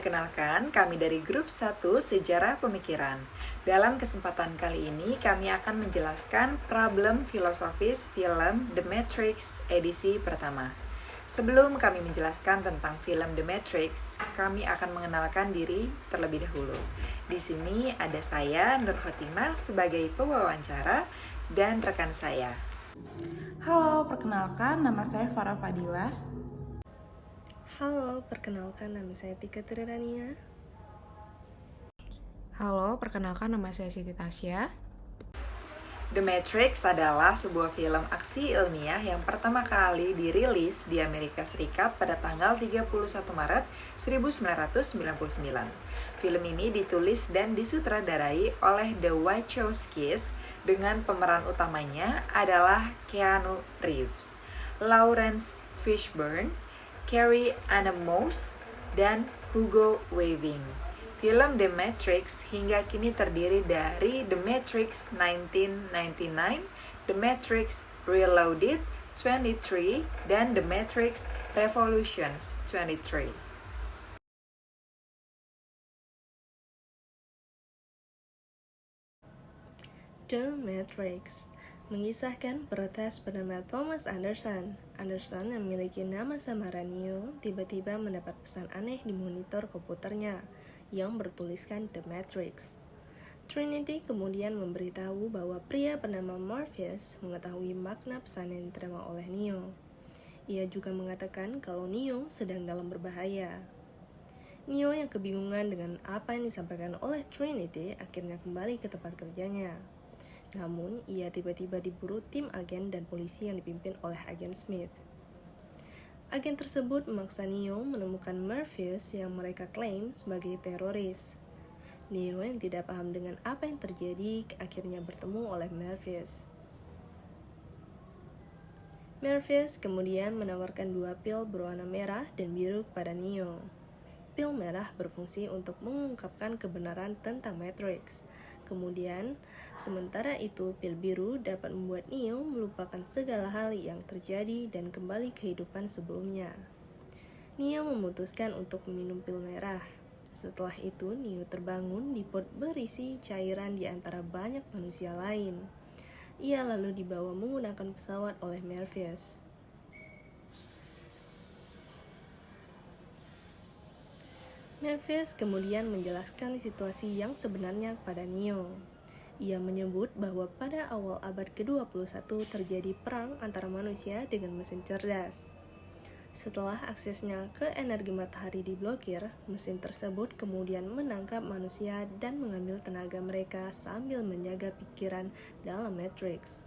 Perkenalkan, kami dari grup 1 Sejarah Pemikiran. Dalam kesempatan kali ini, kami akan menjelaskan problem filosofis film The Matrix edisi pertama. Sebelum kami menjelaskan tentang film The Matrix, kami akan mengenalkan diri terlebih dahulu. Di sini ada saya, Nur Khotimah, sebagai pewawancara dan rekan saya. Halo, perkenalkan nama saya Farah Fadila. Halo, perkenalkan nama saya Tika Trirania. Halo, perkenalkan nama saya Siti Tasya. The Matrix adalah sebuah film aksi ilmiah yang pertama kali dirilis di Amerika Serikat pada tanggal 31 Maret 1999. Film ini ditulis dan disutradarai oleh The Wachowskis dengan pemeran utamanya adalah Keanu Reeves, Lawrence Fishburne, Carrie-Anne Moss, dan Hugo Weaving. Film The Matrix hingga kini terdiri dari The Matrix 1999, The Matrix Reloaded 23, dan The Matrix Revolutions 23. The Matrix mengisahkan peretas bernama Thomas Anderson. Anderson yang memiliki nama samaran Neo tiba-tiba mendapat pesan aneh di monitor komputernya yang bertuliskan The Matrix. Trinity kemudian memberitahu bahwa pria bernama Morpheus mengetahui makna pesan yang diterima oleh Neo. Ia juga mengatakan kalau Neo sedang dalam berbahaya. Neo yang kebingungan dengan apa yang disampaikan oleh Trinity akhirnya kembali ke tempat kerjanya. Namun, ia tiba-tiba diburu tim agen dan polisi yang dipimpin oleh agen Smith. Agen tersebut memaksa Neo menemukan Morpheus yang mereka klaim sebagai teroris. Neo yang tidak paham dengan apa yang terjadi akhirnya bertemu oleh Morpheus. Morpheus kemudian menawarkan 2 pil berwarna merah dan biru kepada Neo. Pil merah berfungsi untuk mengungkapkan kebenaran tentang Matrix. Kemudian, sementara itu pil biru dapat membuat Neo melupakan segala hal yang terjadi dan kembali ke kehidupan sebelumnya. Neo memutuskan untuk meminum pil merah. Setelah itu, Neo terbangun di pot berisi cairan di antara banyak manusia lain. Ia lalu dibawa menggunakan pesawat oleh Morpheus. Morpheus kemudian menjelaskan situasi yang sebenarnya kepada Neo. Ia menyebut bahwa pada awal abad ke-21 terjadi perang antara manusia dengan mesin cerdas. Setelah aksesnya ke energi matahari diblokir, mesin tersebut kemudian menangkap manusia dan mengambil tenaga mereka sambil menjaga pikiran dalam Matrix.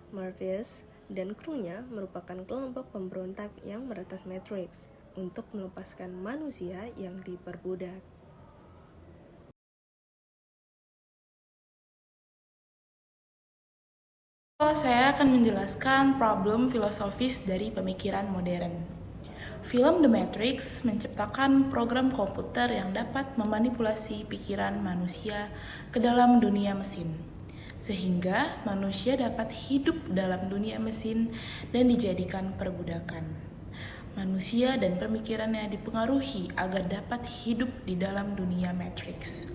Morpheus dan krunya merupakan kelompok pemberontak yang meretas Matrix untuk melepaskan manusia yang diperbudak. Saya akan menjelaskan problem filosofis dari pemikiran modern. Film The Matrix menciptakan program komputer yang dapat memanipulasi pikiran manusia ke dalam dunia mesin, sehingga manusia dapat hidup dalam dunia mesin dan dijadikan perbudakan. Manusia dan pemikirannya dipengaruhi agar dapat hidup di dalam dunia Matrix,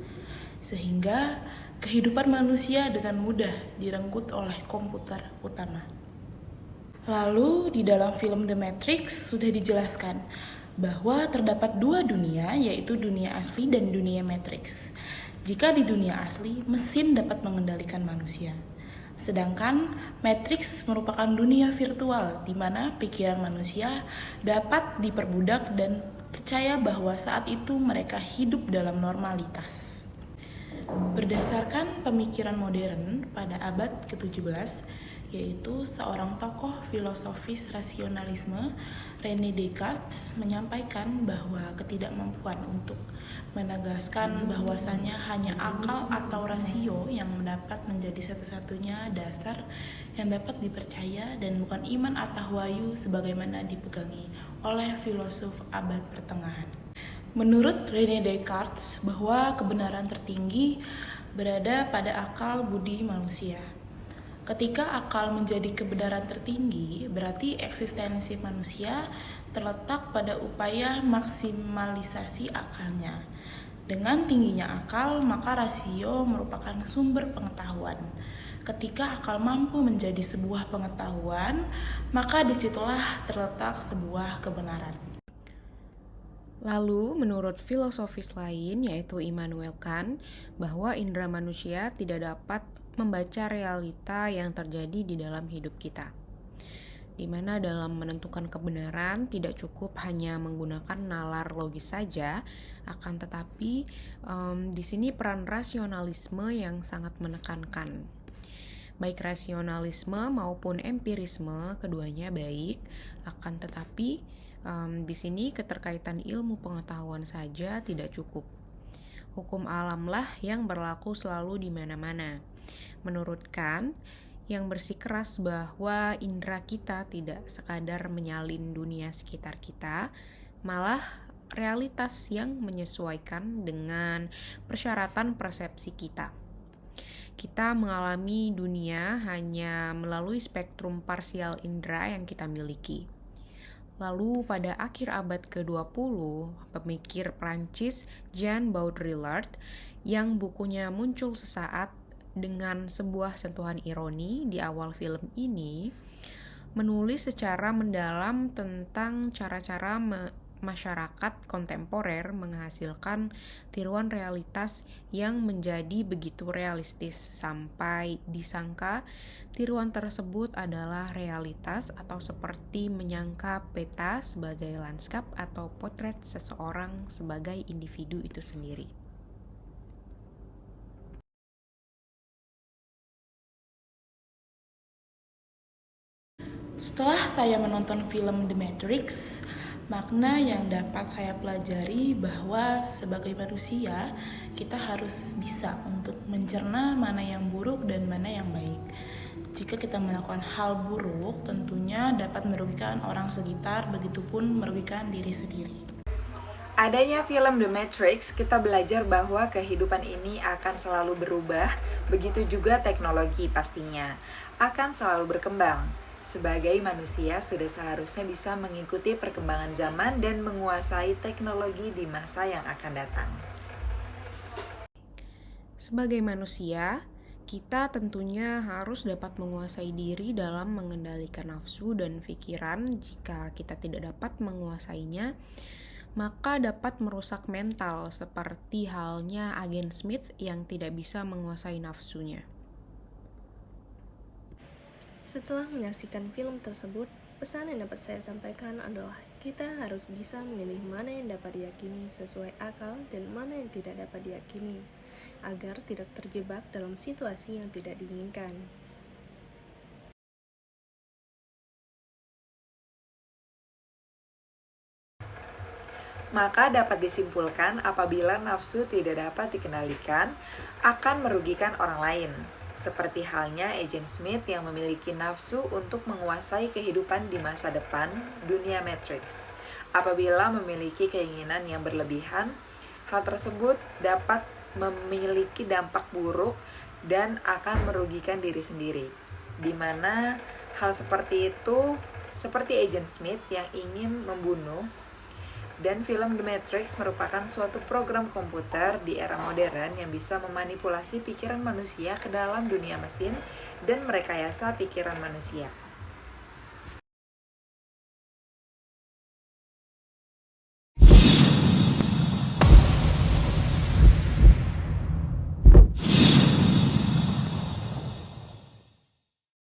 sehingga kehidupan manusia dengan mudah direnggut oleh komputer utama. Lalu di dalam film The Matrix sudah dijelaskan bahwa terdapat 2 dunia, yaitu dunia asli dan dunia Matrix. Jika di dunia asli, mesin dapat mengendalikan manusia. Sedangkan Matrix merupakan dunia virtual di mana pikiran manusia dapat diperbudak dan percaya bahwa saat itu mereka hidup dalam normalitas. Berdasarkan pemikiran modern pada abad ke-17, yaitu seorang tokoh filosofis rasionalisme, René Descartes, menyampaikan bahwa ketidakmampuan untuk menegaskan bahwasannya hanya akal atau rasio yang dapat menjadi satu-satunya dasar yang dapat dipercaya dan bukan iman atau wahyu sebagaimana dipegangi oleh filosof abad pertengahan. Menurut René Descartes, bahwa kebenaran tertinggi berada pada akal budi manusia. Ketika akal menjadi kebenaran tertinggi, berarti eksistensi manusia terletak pada upaya maksimalisasi akalnya. Dengan tingginya akal, maka rasio merupakan sumber pengetahuan. Ketika akal mampu menjadi sebuah pengetahuan, maka disitulah terletak sebuah kebenaran. Lalu, menurut filosofis lain, yaitu Immanuel Kant, bahwa indera manusia tidak dapat membaca realita yang terjadi di dalam hidup kita. Di mana dalam menentukan kebenaran tidak cukup hanya menggunakan nalar logis saja, akan tetapi di sini peran rasionalisme yang sangat menekankan. Baik rasionalisme maupun empirisme, keduanya baik, akan tetapi di sini keterkaitan ilmu pengetahuan saja tidak cukup. Hukum alamlah yang berlaku selalu di mana-mana. Menurut Kant, yang bersikeras bahwa indera kita tidak sekadar menyalin dunia sekitar kita, malah realitas yang menyesuaikan dengan persyaratan persepsi kita. Kita mengalami dunia hanya melalui spektrum parsial indera yang kita miliki. Lalu pada akhir abad ke-20, pemikir Prancis Jean Baudrillard yang bukunya muncul sesaat dengan sebuah sentuhan ironi di awal film ini, menulis secara mendalam tentang cara-cara masyarakat kontemporer menghasilkan tiruan realitas yang menjadi begitu realistis sampai disangka tiruan tersebut adalah realitas atau seperti menyangka peta sebagai lanskap atau potret seseorang sebagai individu itu sendiri. Setelah saya menonton film The Matrix, makna yang dapat saya pelajari bahwa sebagai manusia, kita harus bisa untuk mencerna mana yang buruk dan mana yang baik. Jika kita melakukan hal buruk, tentunya dapat merugikan orang sekitar, begitupun merugikan diri sendiri. Adanya film The Matrix, kita belajar bahwa kehidupan ini akan selalu berubah, begitu juga teknologi pastinya akan selalu berkembang. Sebagai manusia, sudah seharusnya bisa mengikuti perkembangan zaman dan menguasai teknologi di masa yang akan datang. Sebagai manusia, kita tentunya harus dapat menguasai diri dalam mengendalikan nafsu dan pikiran. Jika kita tidak dapat menguasainya, maka dapat merusak mental, seperti halnya agen Smith yang tidak bisa menguasai nafsunya. Setelah menyaksikan film tersebut, pesan yang dapat saya sampaikan adalah kita harus bisa memilih mana yang dapat diyakini sesuai akal dan mana yang tidak dapat diyakini, agar tidak terjebak dalam situasi yang tidak diinginkan. Maka dapat disimpulkan apabila nafsu tidak dapat dikendalikan, akan merugikan orang lain. Seperti halnya Agent Smith yang memiliki nafsu untuk menguasai kehidupan di masa depan dunia Matrix. Apabila memiliki keinginan yang berlebihan, hal tersebut dapat memiliki dampak buruk dan akan merugikan diri sendiri. Di mana hal seperti itu, seperti Agent Smith yang ingin membunuh. Dan film The Matrix merupakan suatu program komputer di era modern yang bisa memanipulasi pikiran manusia ke dalam dunia mesin dan merekayasa pikiran manusia.